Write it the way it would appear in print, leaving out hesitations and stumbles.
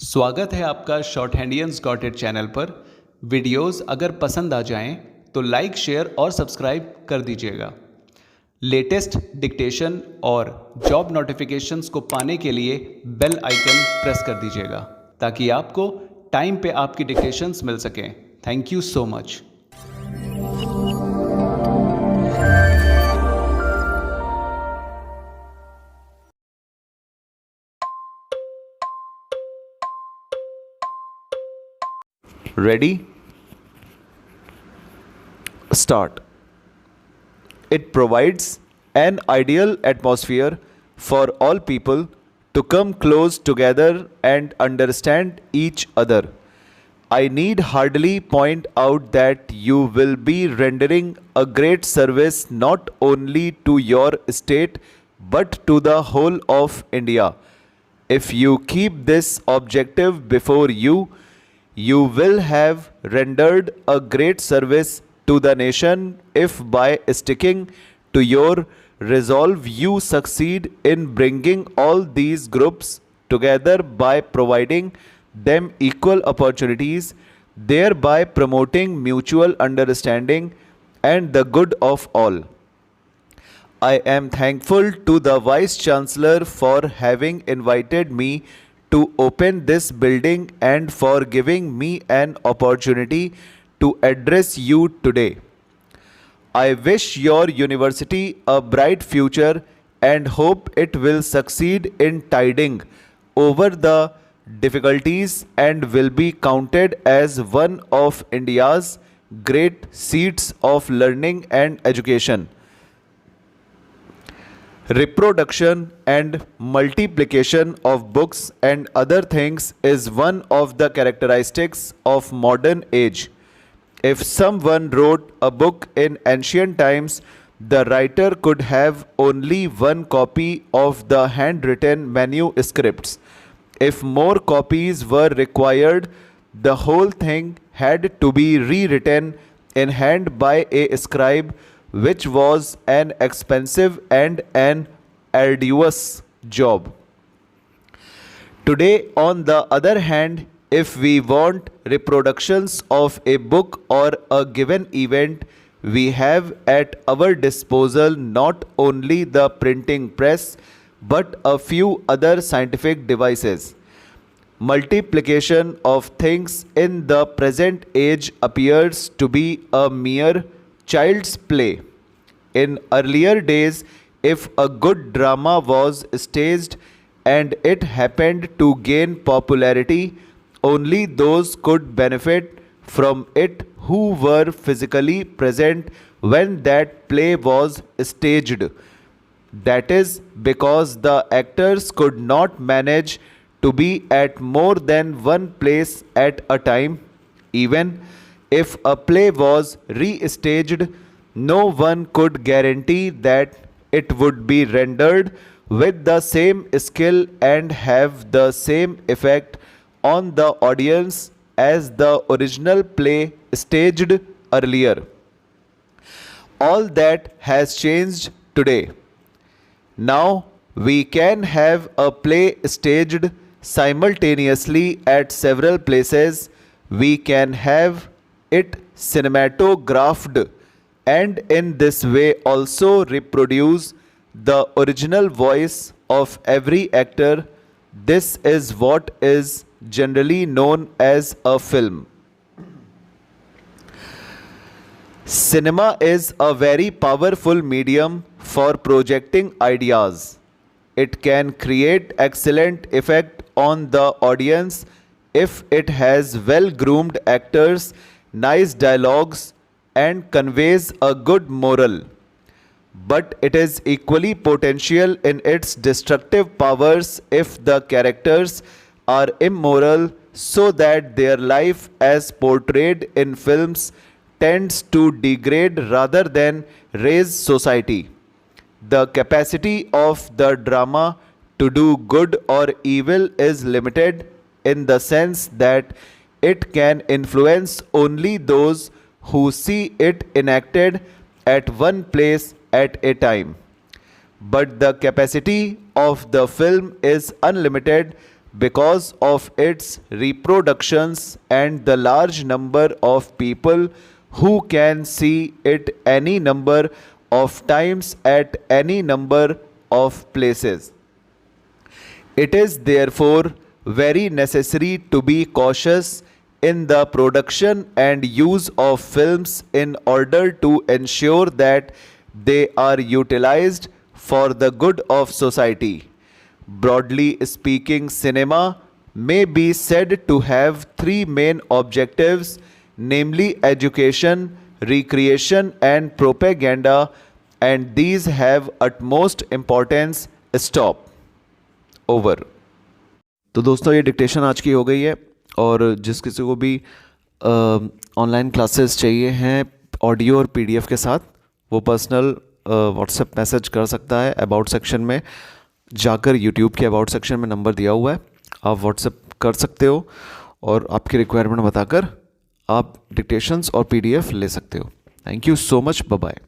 स्वागत है आपका शॉर्ट हैंडियंस गॉट इट चैनल पर। वीडियोस अगर पसंद आ जाएं तो लाइक, शेयर और सब्सक्राइब कर दीजिएगा। लेटेस्ट डिक्टेशन और जॉब नोटिफिकेशंस को पाने के लिए बेल आइकन प्रेस कर दीजिएगा ताकि आपको टाइम पे आपकी डिक्टेशंस मिल सकें। Thank you so much. Ready? Start. It provides an ideal atmosphere for all people to come close together and understand each other. I need hardly point out that you will be rendering a great service not only to your state but to the whole of India. If you keep this objective before you, you will have rendered a great service to the nation if by sticking to your resolve you succeed in bringing all these groups together by providing them equal opportunities, thereby promoting mutual understanding and the good of all. I am thankful to the Vice Chancellor for having invited me to open this building and for giving me an opportunity to address you today. I wish your university a bright future and hope it will succeed in tiding over the difficulties and will be counted as one of India's great seats of learning and education. Reproduction and multiplication of books and other things is one of the characteristics of modern age. If someone wrote a book in ancient times, the writer could have only one copy of the handwritten manuscripts. If more copies were required, the whole thing had to be rewritten in hand by a scribe, which was an expensive and an arduous job. Today, on the other hand, if we want reproductions of a book or a given event, we have at our disposal not only the printing press but a few other scientific devices. Multiplication of things in the present age appears to be a mere child's play. In earlier days, if a good drama was staged and it happened to gain popularity, only those could benefit from it who were physically present when that play was staged. That is because the actors could not manage to be at more than one place at a time. Even if a play was restaged, no one could guarantee that it would be rendered with the same skill and have the same effect on the audience as the original play staged earlier. All that has changed today. Now we can have a play staged simultaneously at several places. We can have it cinematographed and in this way also reproduce the original voice of every actor. This is what is generally known as a film. Cinema is a very powerful medium for projecting ideas. It can create excellent effect on the audience if it has well-groomed actors, nice dialogues, and conveys a good moral. But it is equally potential in its destructive powers if the characters are immoral, so that their life as portrayed in films tends to degrade rather than raise society. The capacity of the drama to do good or evil is limited in the sense that it can influence only those who see it enacted at one place at a time. But the capacity of the film is unlimited because of its reproductions and the large number of people who can see it any number of times at any number of places. It is therefore very necessary to be cautious in the production and use of films in order to ensure that they are utilized for the good of society. Broadly speaking, cinema may be said to have three main objectives, namely education, recreation, and propaganda, and these have utmost importance. Stop. Over. तो दोस्तों ये dictation आज की हो गई है, और जिस किसी को भी ऑनलाइन क्लासेस चाहिए हैं ऑडियो और पीडीएफ के साथ, वो पर्सनल व्हाट्सएप मैसेज कर सकता है। अबाउट सेक्शन में जाकर यूट्यूब के अबाउट सेक्शन में नंबर दिया हुआ है, आप व्हाट्सएप कर सकते हो और आपकी रिक्वायरमेंट बताकर आप डिक्टेशंस और पीडीएफ ले सकते हो। Thank you so much, bye bye.